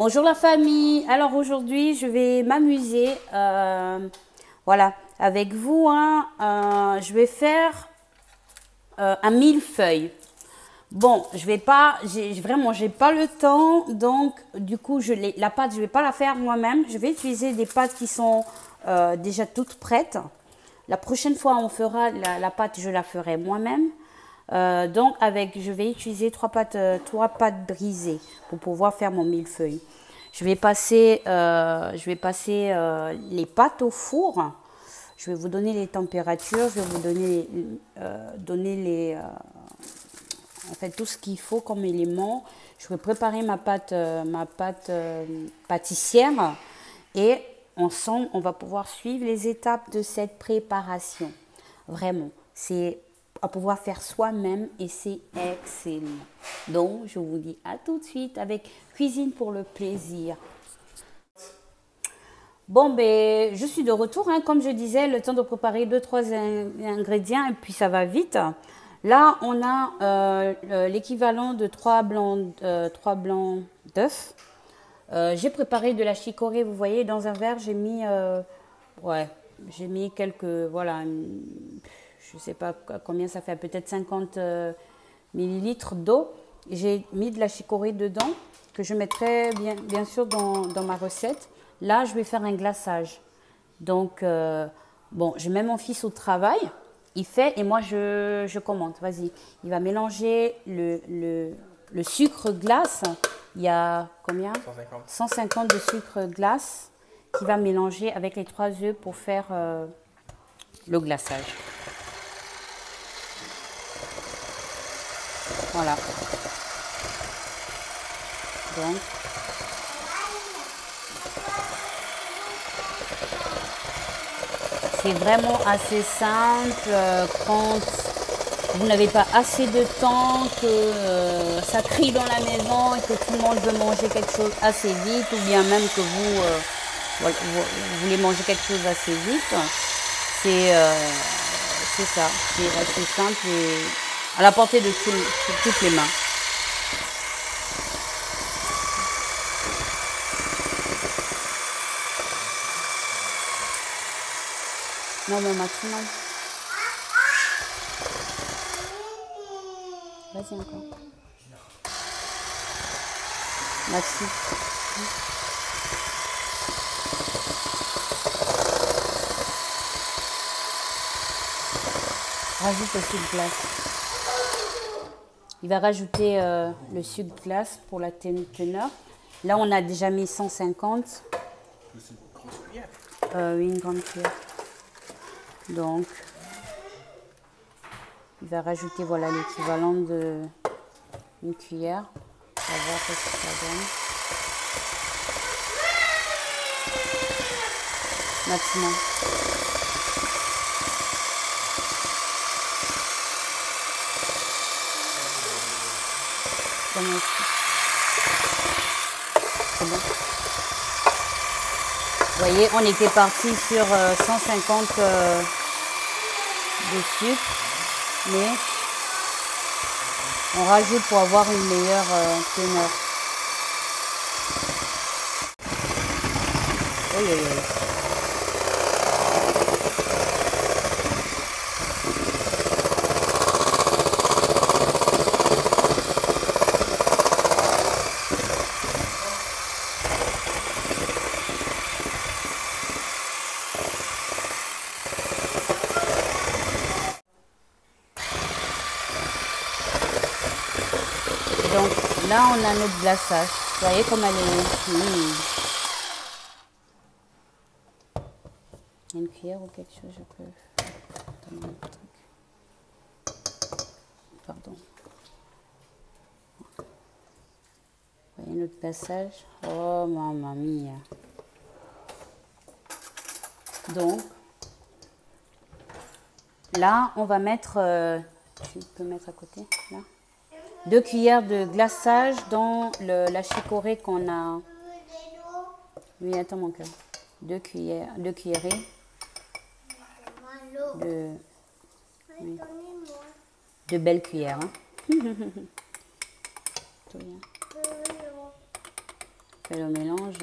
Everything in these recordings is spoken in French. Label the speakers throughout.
Speaker 1: Bonjour la famille. Alors aujourd'hui, je vais m'amuser, voilà, avec vous. Je vais faire un millefeuille. Bon, je vais pas, j'ai pas le temps, donc du coup, la pâte, je vais pas la faire moi-même. Je vais utiliser des pâtes qui sont déjà toutes prêtes. La prochaine fois, on fera la pâte, je la ferai moi-même. Donc je vais utiliser trois pâtes brisées pour pouvoir faire mon millefeuille. Je vais passer les pâtes au four. Je vais vous donner les températures, je vais vous donner en fait tout ce qu'il faut comme élément. Je vais préparer ma pâte pâtissière et ensemble on va pouvoir suivre les étapes de cette préparation. Vraiment, c'est à pouvoir faire soi-même et c'est excellent. Donc, je vous dis à tout de suite avec Cuisine pour le plaisir. Bon, ben, je suis de retour. Comme je disais, le temps de préparer 2-3 ingrédients et puis ça va vite. Là, on a l'équivalent de 3 blancs d'œufs. J'ai préparé de la chicorée, vous voyez, dans un verre, j'ai mis, j'ai mis quelques, voilà, je ne sais pas combien ça fait, peut-être 50 millilitres d'eau. J'ai mis de la chicorée dedans, que je mettrai bien sûr dans ma recette. Là, je vais faire un glaçage. Donc, bon, je mets mon fils au travail, il fait et moi je commente. Vas-y, il va mélanger le sucre glace. Il y a combien? 150 de sucre glace qu'il va mélanger avec les 3 œufs pour faire le glaçage. Voilà. Donc, c'est vraiment assez simple quand vous n'avez pas assez de temps, que ça crie dans la maison et que tout le monde veut manger quelque chose assez vite, ou bien même que vous voulez manger quelque chose assez vite. C'est ça, c'est assez simple et à la portée de toutes les mains. Non, mais maintenant. Vas-y encore. Merci. Rajoute aussi de glace. Il va rajouter le sucre glace pour la teneur. Là, on a déjà mis 150. Oui, une grande cuillère. Donc, il va rajouter voilà l'équivalent de une cuillère. On va voir ce que ça donne. Maintenant. C'est bon. Vous voyez, on était parti sur 150 de sucre, mais on rajoute pour avoir une meilleure teneur. Oui, oui, oui. Donc là, on a notre glaçage. Vous voyez comme elle est. Une cuillère ou quelque chose, je peux. Attends, un truc. Pardon. Vous voyez notre glaçage. Oh, mamma mia. Donc, là, on va mettre. Tu peux mettre à côté, là. 2 cuillères de glaçage dans la chicorée qu'on a. Oui, attends mon cœur. 2 cuillerées. Oui. De belles cuillères. Hein. Tout bien. Fais le mélange.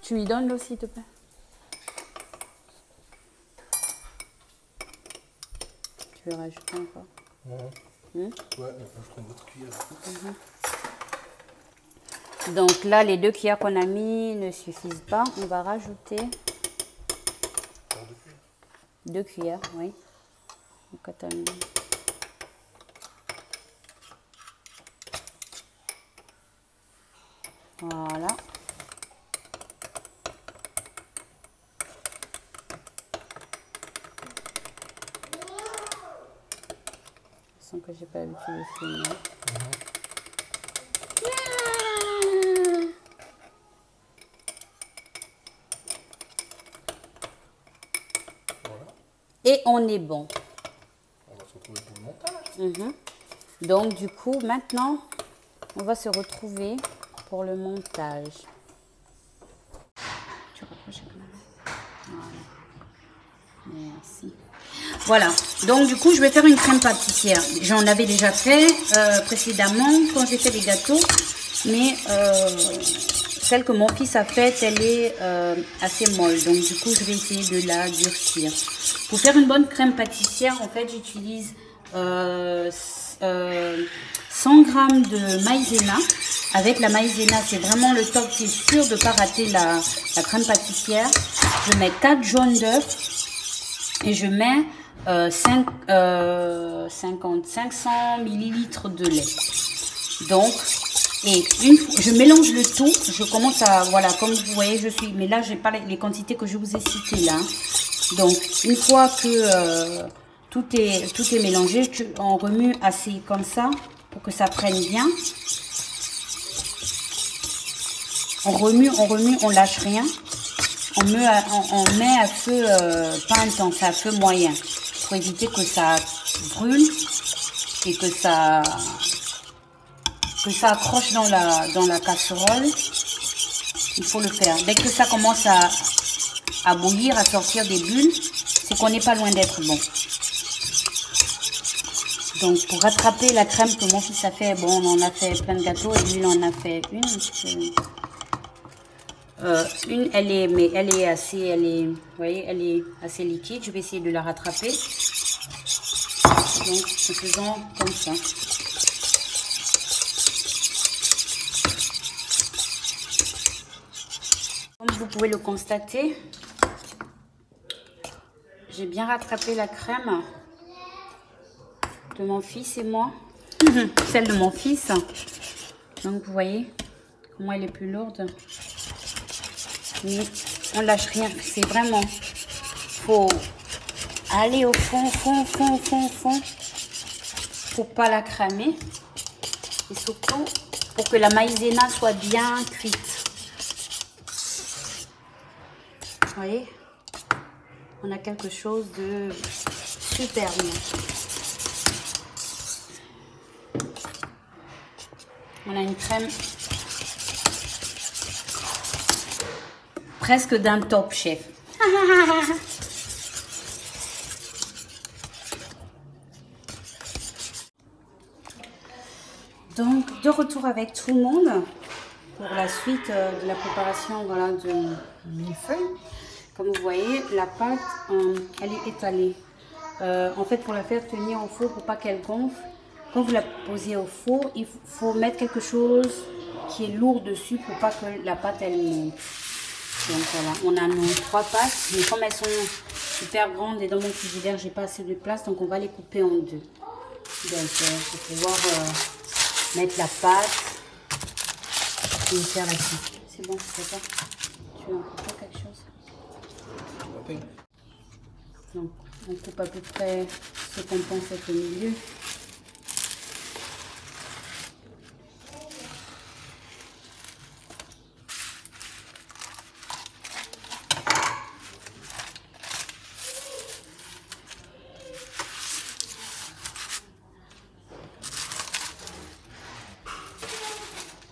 Speaker 1: Tu lui donnes l'eau s'il te plaît. Tu veux rajouter encore?
Speaker 2: Ouais, je prends une autre cuillère.
Speaker 1: Donc là, les 2 cuillères qu'on a mis ne suffisent pas. On va rajouter 2 cuillères, oui. Donc, attends. Voilà. Sans que j'ai pas l'habitude de filmer. Et on est bon.
Speaker 2: On va se retrouver pour le montage.
Speaker 1: Donc du coup, maintenant, on va se retrouver pour le montage. Tu rapproches quand même. Voilà. Merci. Voilà. Donc du coup, je vais faire une crème pâtissière. J'en avais déjà fait précédemment quand j'ai fait les gâteaux. Mais celle que mon fils a faite, elle est assez molle. Donc du coup, je vais essayer de la durcir. Pour faire une bonne crème pâtissière, en fait, j'utilise 100 g de maïzena. Avec la maïzena, c'est vraiment le top, c'est sûr de ne pas rater la crème pâtissière. Je mets 4 jaunes d'œufs et je mets 500 ml de lait. Donc, et je mélange le tout. Je commence à, voilà, comme vous voyez, mais là, j'ai pas les quantités que je vous ai citées là. Donc, une fois que tout est mélangé, on remue assez comme ça pour que ça prenne bien. On remue, on lâche rien. On met à feu pas intense, à feu moyen pour éviter que ça brûle et que ça accroche dans la casserole. Il faut le faire. Dès que ça commence à bouillir, à sortir des bulles, c'est qu'on n'est pas loin d'être bon. Donc pour rattraper la crème que mon fils a fait, bon, on en a fait plein de gâteaux et lui il en a fait une, elle est assez, vous voyez, elle est assez liquide. Je vais essayer de la rattraper. Donc en faisant comme ça. Comme vous pouvez le constater, j'ai bien rattrapé la crème de mon fils et moi. Celle de mon fils. Donc vous voyez comment elle est plus lourde. Mais on lâche rien. C'est vraiment, faut aller au fond. Pour pas la cramer. Et surtout pour que la maïzena soit bien cuite. Vous voyez, on a quelque chose de super bien. On a une crème presque d'un top chef. Donc, de retour avec tout le monde pour la suite de la préparation, voilà, de millefeuille. Comme vous voyez, la pâte, elle est étalée. En fait, pour la faire tenir au four, pour pas qu'elle gonfle, quand vous la posez au four, il faut mettre quelque chose qui est lourd dessus pour pas que la pâte, elle monte. Donc voilà, on a nos 3 pâtes, mais comme elles sont super grandes et dans mon frigidaire, j'ai pas assez de place, donc on va les couper en 2. Donc, pour pouvoir mettre la pâte et faire la suite. C'est bon, c'est ça. Tu veux en couper quelque chose? Donc, on coupe à peu près ce qu'on pense être au milieu.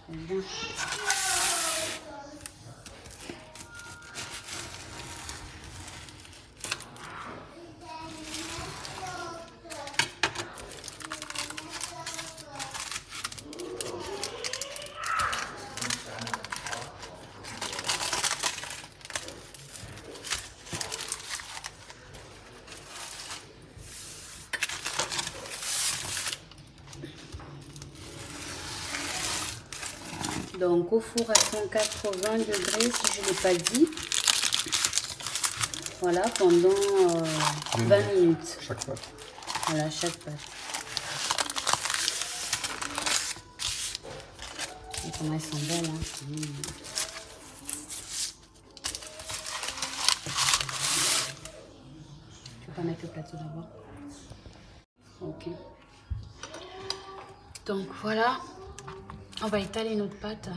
Speaker 1: Bien. Donc au four à 180 degrés, si je ne l'ai pas dit. Voilà, pendant 20 minutes.
Speaker 2: Chaque pâte.
Speaker 1: Voilà, chaque pâte. Et comment elles sont belles, hein. Je vais pas mettre le plateau d'abord. Ok. Donc voilà, on va étaler notre pâte.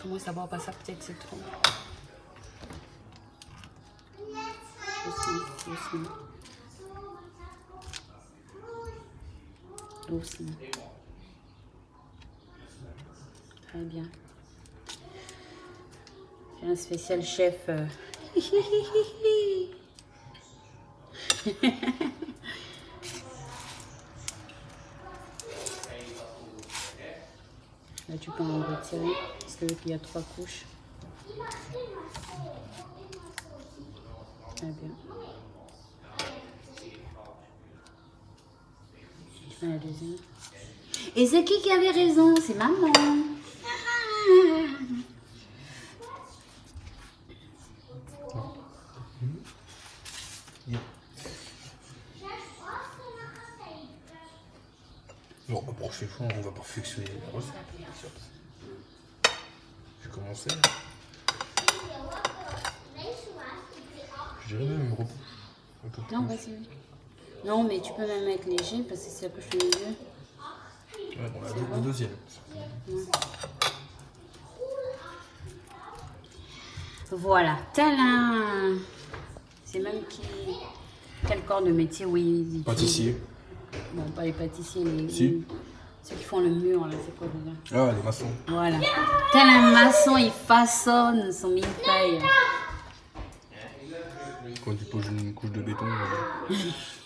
Speaker 1: Comment savoir pas ça, peut-être c'est trop. Doucement. Doucement. Très bien. J'ai un spécial chef. Là, tu peux en retirer parce qu'il y a 3 couches. Très bien. La deuxième. Et c'est qui avait raison? C'est maman.
Speaker 2: Bon, pour la prochaine fois, on va perfectionner la recette. J'ai commencé. Je dirais même une rebouche. Un peu plus.
Speaker 1: Non, vas-y. Non, mais tu peux même mettre léger parce que c'est la couche du milieu.
Speaker 2: Ouais, bon, la deuxième.
Speaker 1: Ouais. Voilà, talin. C'est même qui... Quel corps de métier, oui.
Speaker 2: Pâtissier.
Speaker 1: Bon, pas les pâtissiers, mais
Speaker 2: Si.
Speaker 1: ceux qui font le mur, là, c'est quoi déjà?
Speaker 2: Ah, les maçons.
Speaker 1: Voilà. Tel un maçon, il façonne son millefeuille.
Speaker 2: Quand tu poses une couche de béton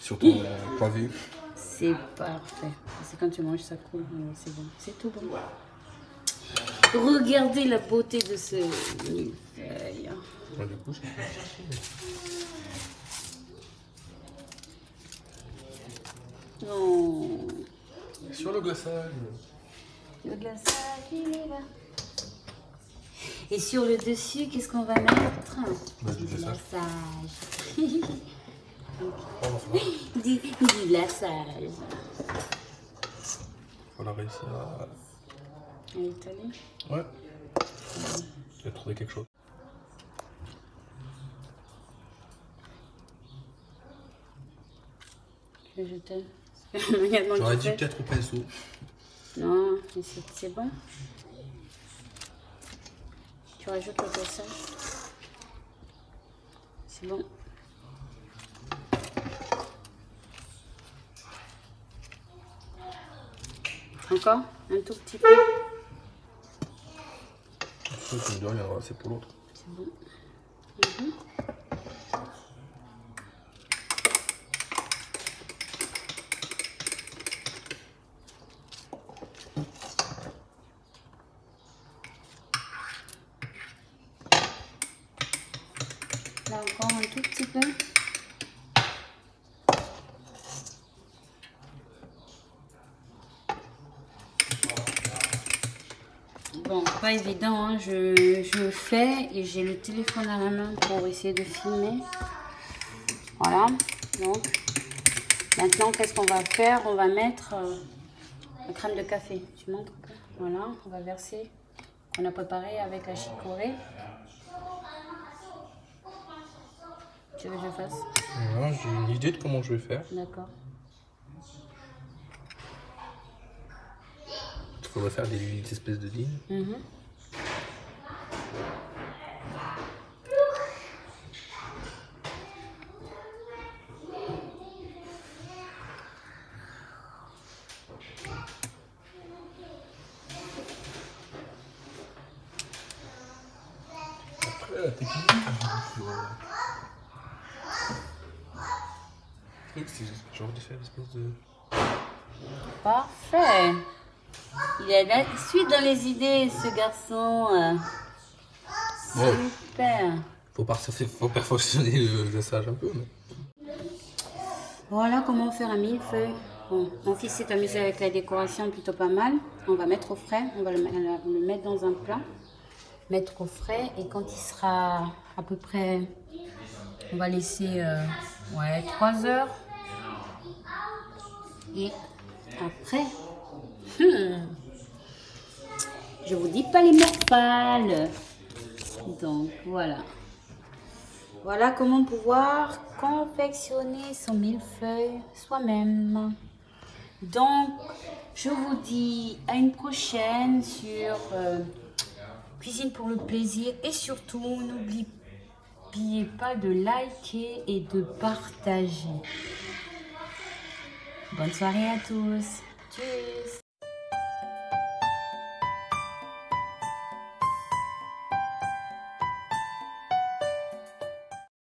Speaker 2: sur ton pavé.
Speaker 1: C'est parfait. C'est quand tu manges, ça coule. C'est bon. C'est tout bon. Regardez la beauté de ce millefeuille.
Speaker 2: Ouais, du coup, c'est
Speaker 1: Non.
Speaker 2: sur le glaçage.
Speaker 1: Le glaçage, il est là. Et sur le dessus, qu'est-ce qu'on va mettre?
Speaker 2: Du glaçage.
Speaker 1: Du glaçage.
Speaker 2: Voilà, réussir à...
Speaker 1: Étaler.
Speaker 2: Ouais. J'ai trouvé quelque chose.
Speaker 1: Que je t'aime.
Speaker 2: J'aurais dit peut-être au pinceau.
Speaker 1: Non, mais c'est bon. Tu rajoutes le glaçage. C'est bon. Encore un tout petit peu.
Speaker 2: Ça, tu me dis rien, c'est pour l'autre.
Speaker 1: C'est bon. Là encore un tout petit peu. Bon, pas évident, hein. Je fais et j'ai le téléphone à la main pour essayer de filmer. Voilà, donc maintenant qu'est-ce qu'on va faire? On va mettre la crème de café. Tu montres? Voilà, on va verser. On a préparé avec la chicorée. Tu veux que je fasse?
Speaker 2: Ouais, j'ai une idée de comment je vais faire.
Speaker 1: D'accord.
Speaker 2: Il faudrait faire des espèces de lignes. Après, la technique, sur c'est genre de faire une espèce de...
Speaker 1: Parfait. Il a la suite dans les idées, ce garçon. Super.
Speaker 2: Faut perfectionner le glaçage un peu, mais...
Speaker 1: Voilà comment faire un millefeuille. Bon, mon fils s'est amusé avec la décoration, plutôt pas mal. On va mettre au frais, on va le mettre dans un plat. Mettre au frais et quand il sera à peu près, on va laisser 3 heures. Et après, je vous dis pas les morphales. Donc voilà. Voilà comment pouvoir confectionner son millefeuille soi-même. Donc, je vous dis à une prochaine sur Cuisine pour le plaisir. Et surtout, n'oubliez pas de liker et de partager. Bonne soirée à tous. Tchuss.